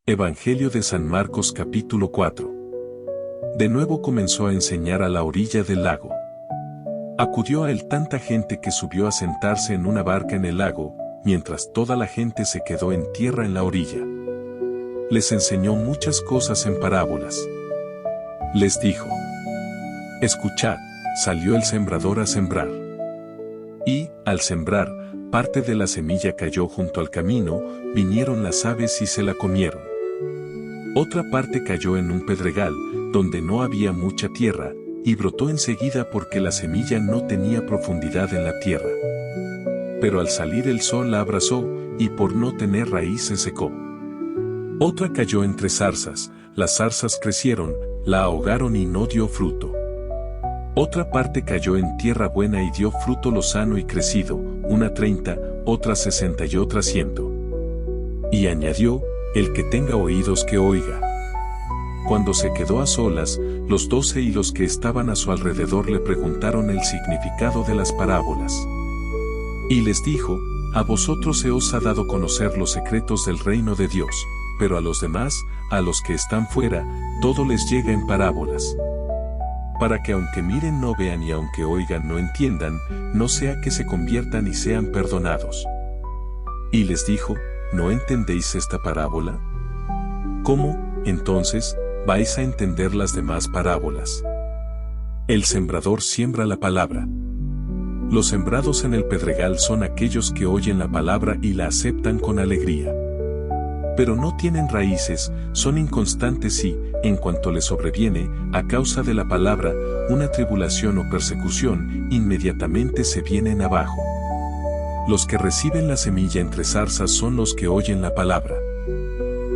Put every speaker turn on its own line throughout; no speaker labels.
Evangelio de San Marcos capítulo 4. De nuevo comenzó a enseñar a la orilla del lago. Acudió a él tanta gente que subió a sentarse en una barca en el lago, mientras toda la gente se quedó en tierra en la orilla. Les enseñó muchas cosas en parábolas. Les dijo: Escuchad, salió el sembrador a sembrar. Y, al sembrar, parte de la semilla cayó junto al camino, vinieron las aves y se la comieron. Otra parte cayó en un pedregal, donde no había mucha tierra, y brotó enseguida porque la semilla no tenía profundidad en la tierra. Pero al salir el sol la abrazó, y por no tener raíz se secó. Otra cayó entre zarzas, las zarzas crecieron, la ahogaron y no dio fruto. Otra parte cayó en tierra buena y dio fruto lozano y crecido, una 30, otra 60 y otra 100. Y añadió: el que tenga oídos que oiga. Cuando se quedó a solas, los 12 y los que estaban a su alrededor le preguntaron el significado de las parábolas. Y les dijo: a vosotros se os ha dado conocer los secretos del reino de Dios, pero a los demás, a los que están fuera, todo les llega en parábolas. Para que aunque miren no vean y aunque oigan no entiendan, no sea que se conviertan y sean perdonados. Y les dijo: ¿no entendéis esta parábola? ¿Cómo, entonces, vais a entender las demás parábolas? El sembrador siembra la palabra. Los sembrados en el pedregal son aquellos que oyen la palabra y la aceptan con alegría. Pero no tienen raíces, son inconstantes y, en cuanto les sobreviene, a causa de la palabra, una tribulación o persecución, inmediatamente se vienen abajo. Los que reciben la semilla entre zarzas son los que oyen la palabra.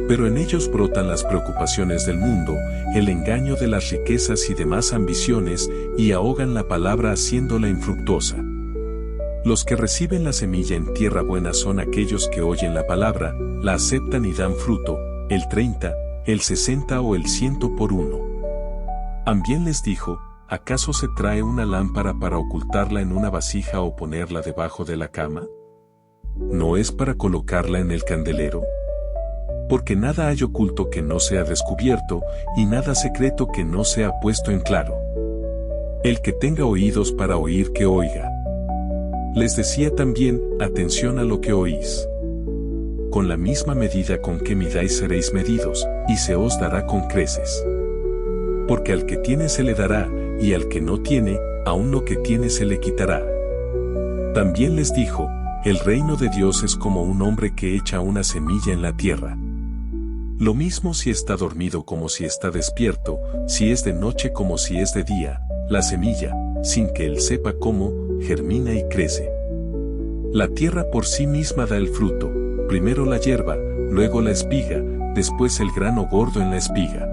Pero en ellos brotan las preocupaciones del mundo, el engaño de las riquezas y demás ambiciones, y ahogan la palabra haciéndola infructuosa. Los que reciben la semilla en tierra buena son aquellos que oyen la palabra, la aceptan y dan fruto, el 30, el 60 o el 100 por uno. También les dijo: ¿acaso se trae una lámpara para ocultarla en una vasija o ponerla debajo de la cama? ¿No es para colocarla en el candelero? Porque nada hay oculto que no sea descubierto, y nada secreto que no sea puesto en claro. El que tenga oídos para oír que oiga. Les decía también: atención a lo que oís. Con la misma medida con que midáis seréis medidos, y se os dará con creces. Porque al que tiene se le dará, y al que no tiene, aun lo que tiene se le quitará. También les dijo: el reino de Dios es como un hombre que echa una semilla en la tierra. Lo mismo si está dormido como si está despierto, si es de noche como si es de día, la semilla, sin que él sepa cómo, germina y crece. La tierra por sí misma da el fruto, primero la hierba, luego la espiga, después el grano gordo en la espiga.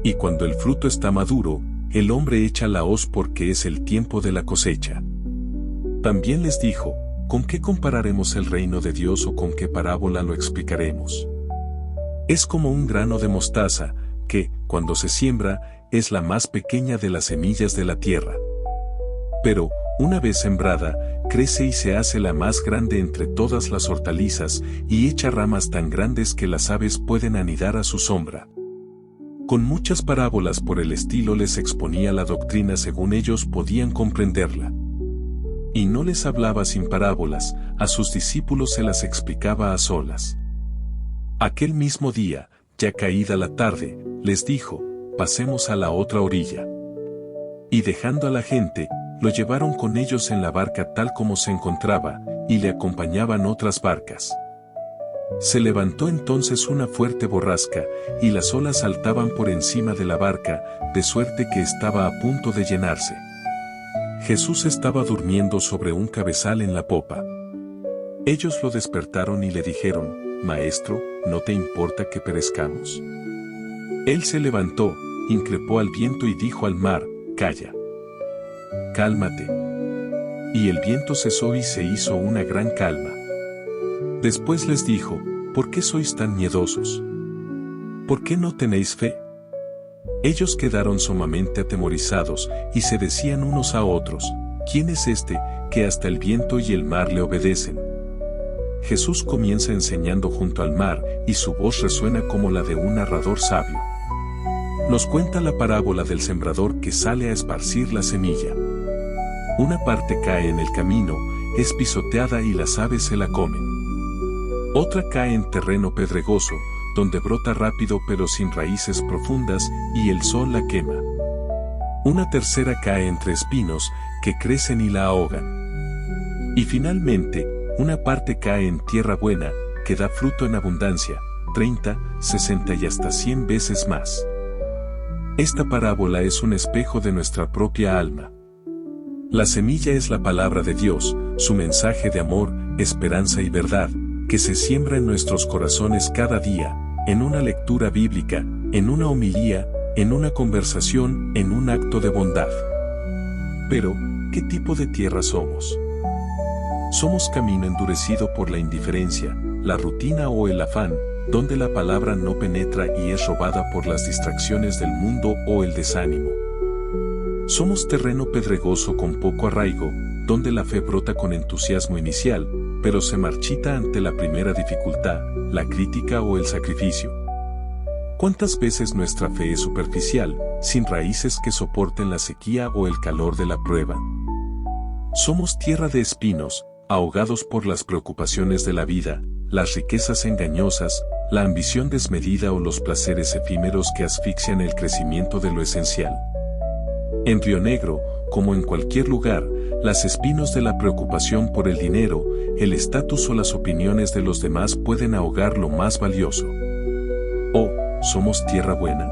Y cuando el fruto está maduro, el hombre echa la hoz porque es el tiempo de la cosecha. También les dijo: ¿con qué compararemos el reino de Dios o con qué parábola lo explicaremos? Es como un grano de mostaza, que, cuando se siembra, es la más pequeña de las semillas de la tierra. Pero, una vez sembrada, crece y se hace la más grande entre todas las hortalizas, y echa ramas tan grandes que las aves pueden anidar a su sombra. Con muchas parábolas por el estilo les exponía la doctrina según ellos podían comprenderla. Y no les hablaba sin parábolas, a sus discípulos se las explicaba a solas. Aquel mismo día, ya caída la tarde, les dijo: pasemos a la otra orilla. Y dejando a la gente, lo llevaron con ellos en la barca tal como se encontraba, y le acompañaban otras barcas. Se levantó entonces una fuerte borrasca, y las olas saltaban por encima de la barca, de suerte que estaba a punto de llenarse. Jesús estaba durmiendo sobre un cabezal en la popa. Ellos lo despertaron y le dijeron: Maestro, ¿no te importa que perezcamos? Él se levantó, increpó al viento y dijo al mar: calla. Cálmate. Y el viento cesó y se hizo una gran calma. Después les dijo: ¿por qué sois tan miedosos? ¿Por qué no tenéis fe? Ellos quedaron sumamente atemorizados, y se decían unos a otros: ¿quién es este, que hasta el viento y el mar le obedecen? Jesús comienza enseñando junto al mar y su voz resuena como la de un narrador sabio. Nos cuenta la parábola del sembrador que sale a esparcir la semilla. Una parte cae en el camino, es pisoteada y las aves se la comen. Otra cae en terreno pedregoso, donde brota rápido pero sin raíces profundas y el sol la quema. Una tercera cae entre espinos, que crecen y la ahogan. Y finalmente, una parte cae en tierra buena, que da fruto en abundancia, 30, 60 y hasta 100 veces más. Esta parábola es un espejo de nuestra propia alma. La semilla es la palabra de Dios, su mensaje de amor, esperanza y verdad, que se siembra en nuestros corazones cada día, en una lectura bíblica, en una homilía, en una conversación, en un acto de bondad. Pero, ¿qué tipo de tierra somos? ¿Somos camino endurecido por la indiferencia, la rutina o el afán, donde la palabra no penetra y es robada por las distracciones del mundo o el desánimo? ¿Somos terreno pedregoso con poco arraigo, donde la fe brota con entusiasmo inicial, pero se marchita ante la primera dificultad, la crítica o el sacrificio? ¿Cuántas veces nuestra fe es superficial, sin raíces que soporten la sequía o el calor de la prueba? ¿Somos tierra de espinos, ahogados por las preocupaciones de la vida, las riquezas engañosas, la ambición desmedida o los placeres efímeros que asfixian el crecimiento de lo esencial? En Río Negro, como en cualquier lugar, las espinos de la preocupación por el dinero, el estatus o las opiniones de los demás pueden ahogar lo más valioso. ¿O somos tierra buena?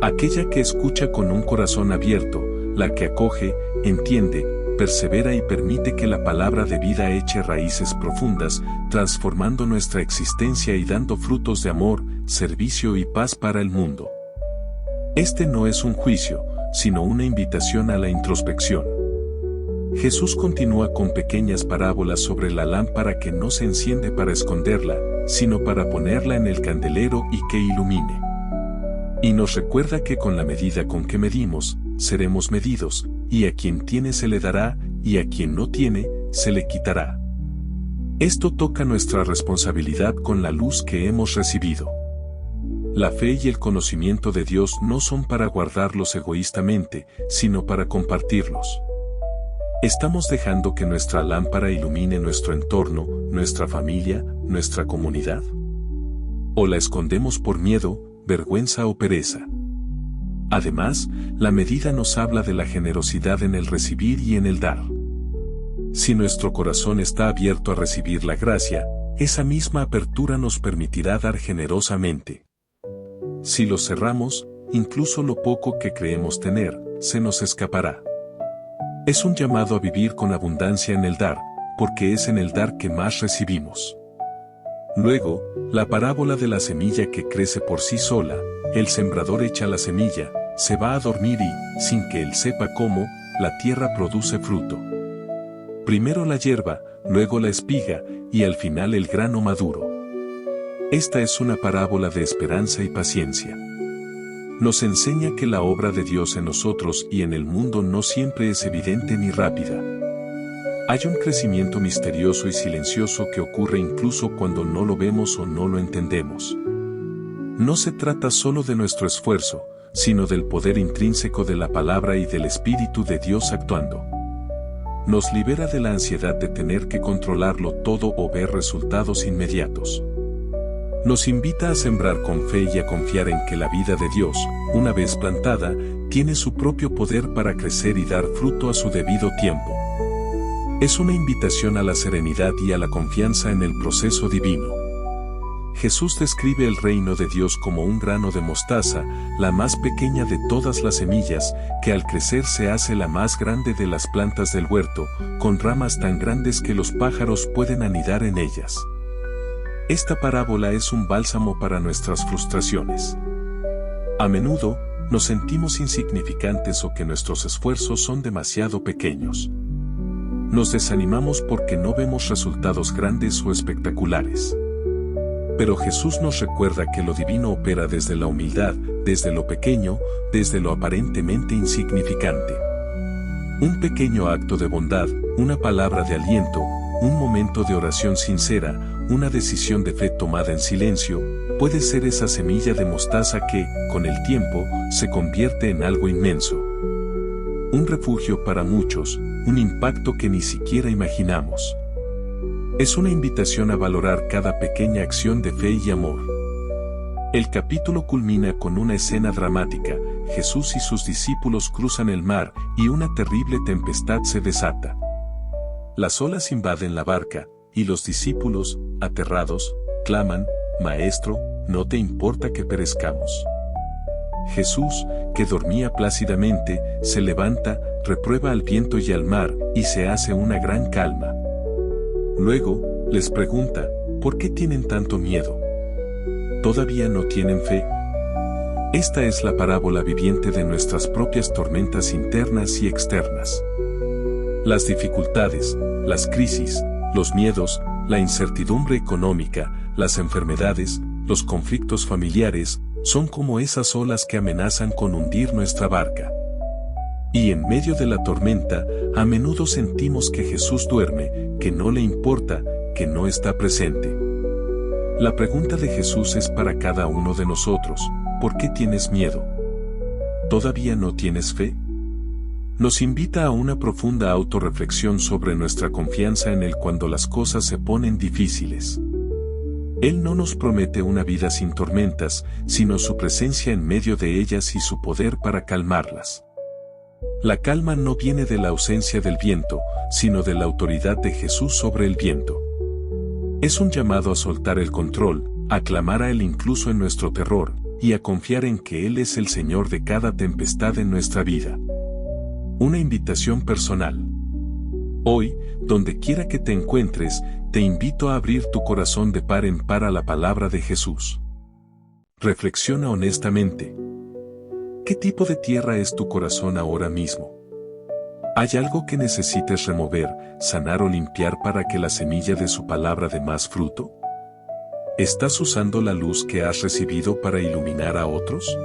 Aquella que escucha con un corazón abierto, la que acoge, entiende, persevera y permite que la palabra de vida eche raíces profundas, transformando nuestra existencia y dando frutos de amor, servicio y paz para el mundo. Este no es un juicio, sino una invitación a la introspección. Jesús continúa con pequeñas parábolas sobre la lámpara que no se enciende para esconderla, sino para ponerla en el candelero y que ilumine. Y nos recuerda que con la medida con que medimos, seremos medidos, y a quien tiene se le dará, y a quien no tiene, se le quitará. Esto toca nuestra responsabilidad con la luz que hemos recibido. La fe y el conocimiento de Dios no son para guardarlos egoístamente, sino para compartirlos. ¿Estamos dejando que nuestra lámpara ilumine nuestro entorno, nuestra familia, nuestra comunidad? ¿O la escondemos por miedo, vergüenza o pereza? Además, la medida nos habla de la generosidad en el recibir y en el dar. Si nuestro corazón está abierto a recibir la gracia, esa misma apertura nos permitirá dar generosamente. Si lo cerramos, incluso lo poco que creemos tener, se nos escapará. Es un llamado a vivir con abundancia en el dar, porque es en el dar que más recibimos. Luego, la parábola de la semilla que crece por sí sola, el sembrador echa la semilla, se va a dormir y, sin que él sepa cómo, la tierra produce fruto. Primero la hierba, luego la espiga, y al final el grano maduro. Esta es una parábola de esperanza y paciencia. Nos enseña que la obra de Dios en nosotros y en el mundo no siempre es evidente ni rápida. Hay un crecimiento misterioso y silencioso que ocurre incluso cuando no lo vemos o no lo entendemos. No se trata solo de nuestro esfuerzo, sino del poder intrínseco de la palabra y del Espíritu de Dios actuando. Nos libera de la ansiedad de tener que controlarlo todo o ver resultados inmediatos. Nos invita a sembrar con fe y a confiar en que la vida de Dios, una vez plantada, tiene su propio poder para crecer y dar fruto a su debido tiempo. Es una invitación a la serenidad y a la confianza en el proceso divino. Jesús describe el reino de Dios como un grano de mostaza, la más pequeña de todas las semillas, que al crecer se hace la más grande de las plantas del huerto, con ramas tan grandes que los pájaros pueden anidar en ellas. Esta parábola es un bálsamo para nuestras frustraciones. A menudo, nos sentimos insignificantes o que nuestros esfuerzos son demasiado pequeños. Nos desanimamos porque no vemos resultados grandes o espectaculares. Pero Jesús nos recuerda que lo divino opera desde la humildad, desde lo pequeño, desde lo aparentemente insignificante. Un pequeño acto de bondad, una palabra de aliento, un momento de oración sincera, una decisión de fe tomada en silencio, puede ser esa semilla de mostaza que, con el tiempo, se convierte en algo inmenso. Un refugio para muchos, un impacto que ni siquiera imaginamos. Es una invitación a valorar cada pequeña acción de fe y amor. El capítulo culmina con una escena dramática. Jesús y sus discípulos cruzan el mar y una terrible tempestad se desata. Las olas invaden la barca, y los discípulos, aterrados, claman: «Maestro, ¿no te importa que perezcamos?». Jesús, que dormía plácidamente, se levanta, reprueba al viento y al mar, y se hace una gran calma. Luego, les pregunta: «¿Por qué tienen tanto miedo? ¿Todavía no tienen fe?». Esta es la parábola viviente de nuestras propias tormentas internas y externas. Las dificultades, las crisis, los miedos, la incertidumbre económica, las enfermedades, los conflictos familiares, son como esas olas que amenazan con hundir nuestra barca. Y en medio de la tormenta, a menudo sentimos que Jesús duerme, que no le importa, que no está presente. La pregunta de Jesús es para cada uno de nosotros: ¿por qué tienes miedo? ¿Todavía no tienes fe? Nos invita a una profunda autorreflexión sobre nuestra confianza en Él cuando las cosas se ponen difíciles. Él no nos promete una vida sin tormentas, sino su presencia en medio de ellas y su poder para calmarlas. La calma no viene de la ausencia del viento, sino de la autoridad de Jesús sobre el viento. Es un llamado a soltar el control, a clamar a Él incluso en nuestro terror, y a confiar en que Él es el Señor de cada tempestad en nuestra vida. Una invitación personal. Hoy, donde quiera que te encuentres, te invito a abrir tu corazón de par en par a la palabra de Jesús. Reflexiona honestamente. ¿Qué tipo de tierra es tu corazón ahora mismo? ¿Hay algo que necesites remover, sanar o limpiar para que la semilla de su palabra dé más fruto? ¿Estás usando la luz que has recibido para iluminar a otros?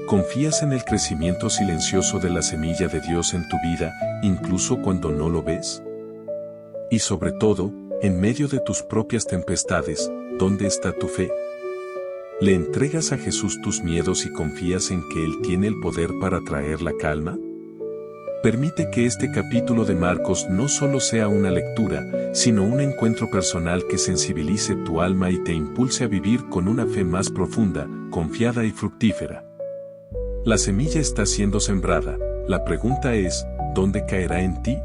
¿Confías en el crecimiento silencioso de la semilla de Dios en tu vida, incluso cuando no lo ves? Y sobre todo, en medio de tus propias tempestades, ¿dónde está tu fe? ¿Le entregas a Jesús tus miedos y confías en que Él tiene el poder para traer la calma? Permite que este capítulo de Marcos no solo sea una lectura, sino un encuentro personal que sensibilice tu alma y te impulse a vivir con una fe más profunda, confiada y fructífera. La semilla está siendo sembrada. La pregunta es: ¿dónde caerá en ti?